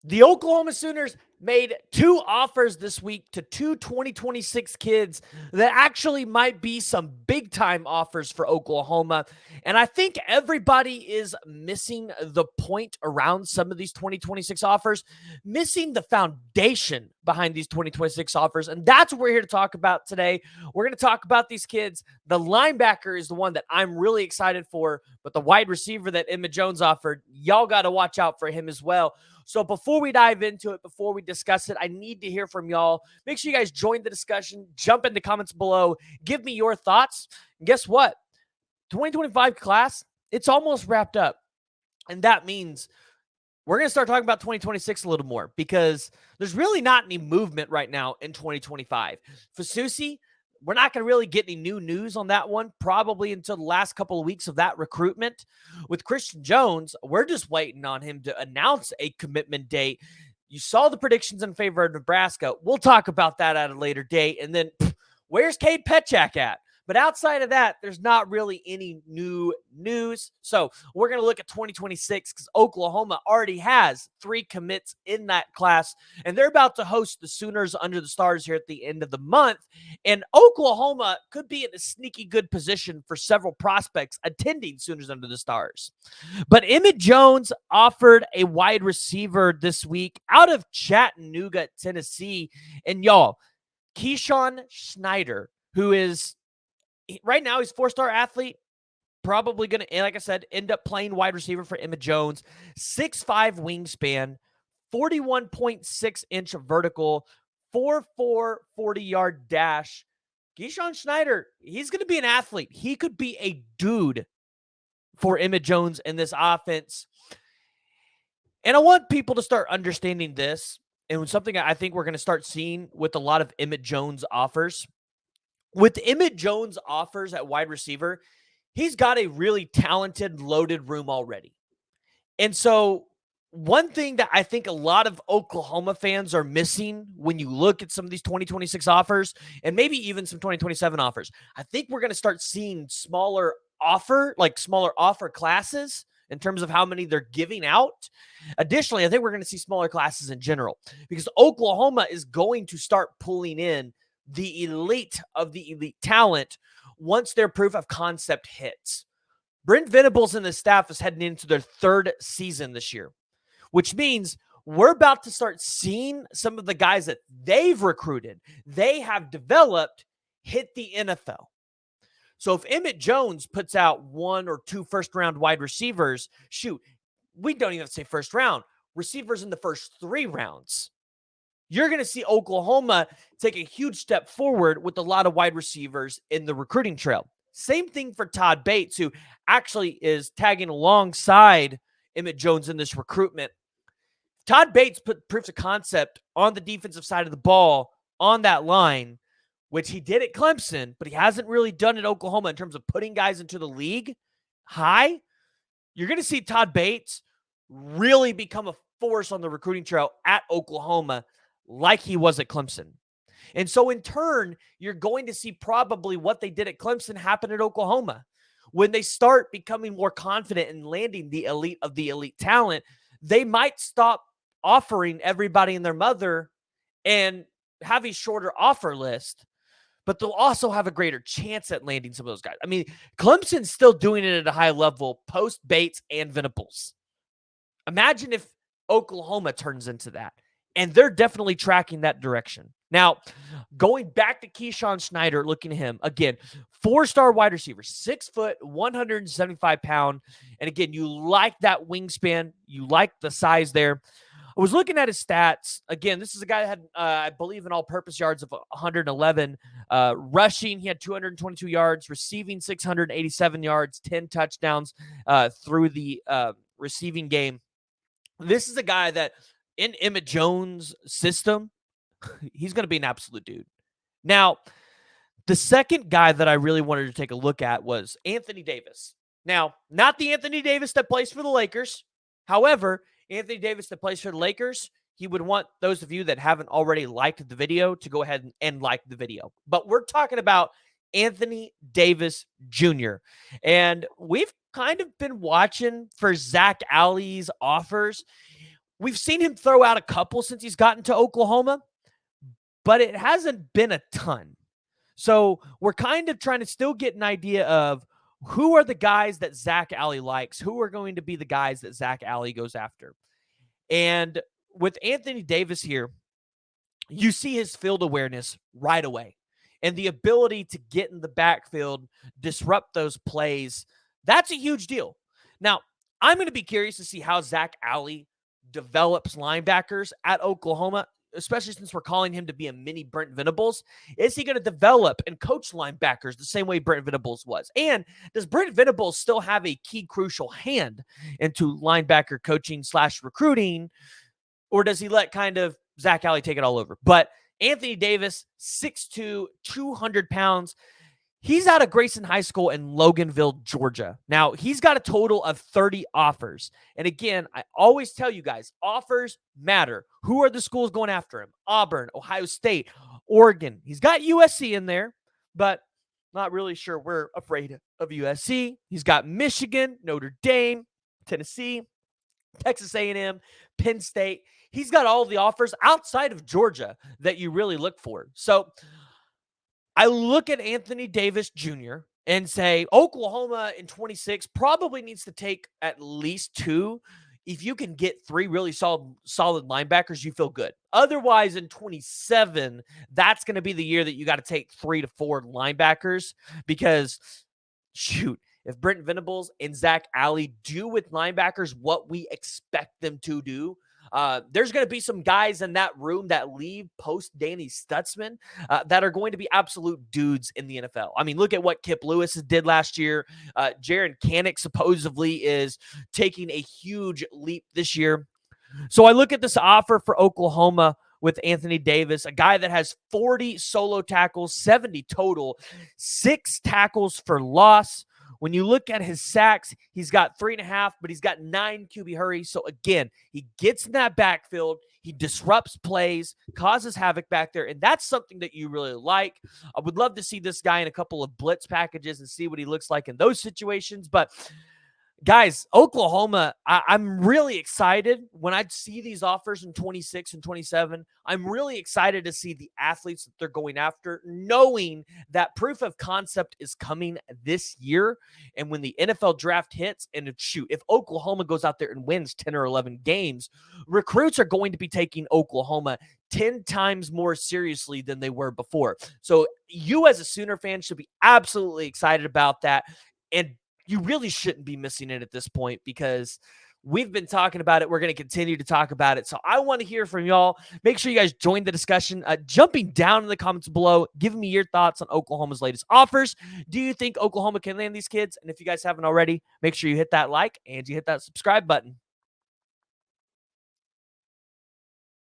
The Oklahoma Sooners made 2 offers this week to 2 2026 kids that actually might be some big-time offers for Oklahoma. And I think everybody is missing the point around some of these 2026 offers, missing the foundation behind these 2026 offers. And that's what we're here to talk about today. We're going to talk about these kids. The linebacker is the one that I'm really excited for, but the wide receiver that Emmett Jones offered, y'all got to watch out for him as well. So before we dive into it, before we discuss it, I need to hear from y'all. Make sure you guys join the discussion. Jump in the comments below. Give me your thoughts. And guess what? 2025 class, it's almost wrapped up. And that means we're going to start talking about 2026 a little more because there's really not any movement right now in 2025. Fasusi, we're not going to really get any new news on that one, probably until the last couple of weeks of that recruitment. With Christian Jones, we're just waiting on him to announce a commitment date. You saw the predictions in favor of Nebraska. We'll talk about that at a later date. And then, where's Cade Petchak at? But outside of that, there's not really any new news. So we're going to look at 2026 because Oklahoma already has 3 commits in that class, and they're about to host the Sooners Under the Stars here at the end of the month. And Oklahoma could be in a sneaky good position for several prospects attending Sooners Under the Stars. But Emmett Jones offered a wide receiver this week out of Chattanooga, Tennessee. And y'all, Kesan Schneider, who is right now, he's a 4-star athlete, probably going to, like I said, end up playing wide receiver for Emmett Jones. 6'5" wingspan, 41.6-inch vertical, 4.4 40-yard dash. Kesan Schneider, he's going to be an athlete. He could be a dude for Emmett Jones in this offense. And I want people to start understanding this, and something I think we're going to start seeing with a lot of Emmett Jones offers. With Emmett Jones' offers at wide receiver, he's got a really talented, loaded room already. And so one thing that I think a lot of Oklahoma fans are missing when you look at some of these 2026 offers and maybe even some 2027 offers, I think we're going to start seeing smaller offer classes in terms of how many they're giving out. Additionally, I think we're going to see smaller classes in general because Oklahoma is going to start pulling in the elite of the elite talent once their proof of concept hits. Brent Venables and the staff is heading into their 3rd season this year, which means we're about to start seeing some of the guys that they've recruited, they have developed, hit the NFL. So if Emmett Jones puts out 1 or 2 first-round wide receivers, shoot, we don't even have to say first round, receivers in the first 3 rounds, you're going to see Oklahoma take a huge step forward with a lot of wide receivers in the recruiting trail. Same thing for Todd Bates, who actually is tagging alongside Emmett Jones in this recruitment. Todd Bates put proofs of concept on the defensive side of the ball on that line, which he did at Clemson, but he hasn't really done it at Oklahoma in terms of putting guys into the league high. You're going to see Todd Bates really become a force on the recruiting trail at Oklahoma like he was at Clemson. And so in turn, you're going to see probably what they did at Clemson happen at Oklahoma. When they start becoming more confident in landing the elite of the elite talent, they might stop offering everybody and their mother and have a shorter offer list, but they'll also have a greater chance at landing some of those guys. I mean, Clemson's still doing it at a high level post Bates and Venables. Imagine if Oklahoma turns into that. And they're definitely tracking that direction. Now, going back to Kesan Schneider, looking at him, again, 4-star wide receiver, 6 foot, 175 pound. And again, you like that wingspan. You like the size there. I was looking at his stats. Again, this is a guy that had, I believe, an all-purpose yards of 111. Rushing, he had 222 yards. Receiving, 687 yards, 10 touchdowns through the receiving game. This is a guy that, in Emmett Jones' system, he's going to be an absolute dude. Now, the second guy that I really wanted to take a look at was Anthony Davis. Now, not the Anthony Davis that plays for the Lakers. However, Anthony Davis that plays for the Lakers, he would want those of you that haven't already liked the video to go ahead and like the video. But we're talking about Anthony Davis Jr. And we've kind of been watching for Zach Alley's offers. We've seen him throw out a couple since he's gotten to Oklahoma, but it hasn't been a ton. So we're kind of trying to still get an idea of who are the guys that Zach Alley likes, who are going to be the guys that Zach Alley goes after. And with Anthony Davis here, you see his field awareness right away and the ability to get in the backfield, disrupt those plays. That's a huge deal. Now, I'm going to be curious to see how Zach Alley develops linebackers at Oklahoma, especially since we're calling him to be a mini Brent Venables. Is he going to develop and coach linebackers the same way Brent Venables was? And does Brent Venables still have a key crucial hand into linebacker coaching / recruiting, or does he let kind of Zach Alley take it all over? But Anthony Davis, 6'2", 200 pounds. He's out of Grayson High School in Loganville, Georgia. Now, he's got a total of 30 offers. And again, I always tell you guys, offers matter. Who are the schools going after him? Auburn, Ohio State, Oregon. He's got USC in there, but not really sure we're afraid of USC. He's got Michigan, Notre Dame, Tennessee, Texas A&M, Penn State. He's got all the offers outside of Georgia that you really look for. So I look at Anthony Davis Jr. and say Oklahoma in 26 probably needs to take at least 2. If you can get 3 really solid linebackers, you feel good. Otherwise, in 27, that's going to be the year that you got to take 3 to 4 linebackers because, shoot, if Brent Venables and Zach Alley do with linebackers what we expect them to do, there's going to be some guys in that room that leave post Danny Stutzman that are going to be absolute dudes in the NFL. I mean, look at what Kip Lewis did last year. Jaron Kanik supposedly is taking a huge leap this year. So I look at this offer for Oklahoma with Anthony Davis, a guy that has 40 solo tackles, 70 total, 6 tackles for loss. When you look at his sacks, he's got 3.5, but he's got 9 QB hurries. So again, he gets in that backfield, he disrupts plays, causes havoc back there, and that's something that you really like. I would love to see this guy in a couple of blitz packages and see what he looks like in those situations. But guys, Oklahoma, I'm really excited when I see these offers in 26 and 27. I'm really excited to see the athletes that they're going after, knowing that proof of concept is coming this year. And when the NFL draft hits, and if Oklahoma goes out there and wins 10 or 11 games, recruits are going to be taking Oklahoma 10 times more seriously than they were before. So you as a Sooner fan should be absolutely excited about that. And you really shouldn't be missing it at this point because we've been talking about it. We're going to continue to talk about it. So I want to hear from y'all. Make sure you guys join the discussion. Jumping down in the comments below, giving me your thoughts on Oklahoma's latest offers. Do you think Oklahoma can land these kids? And if you guys haven't already, make sure you hit that like and you hit that subscribe button.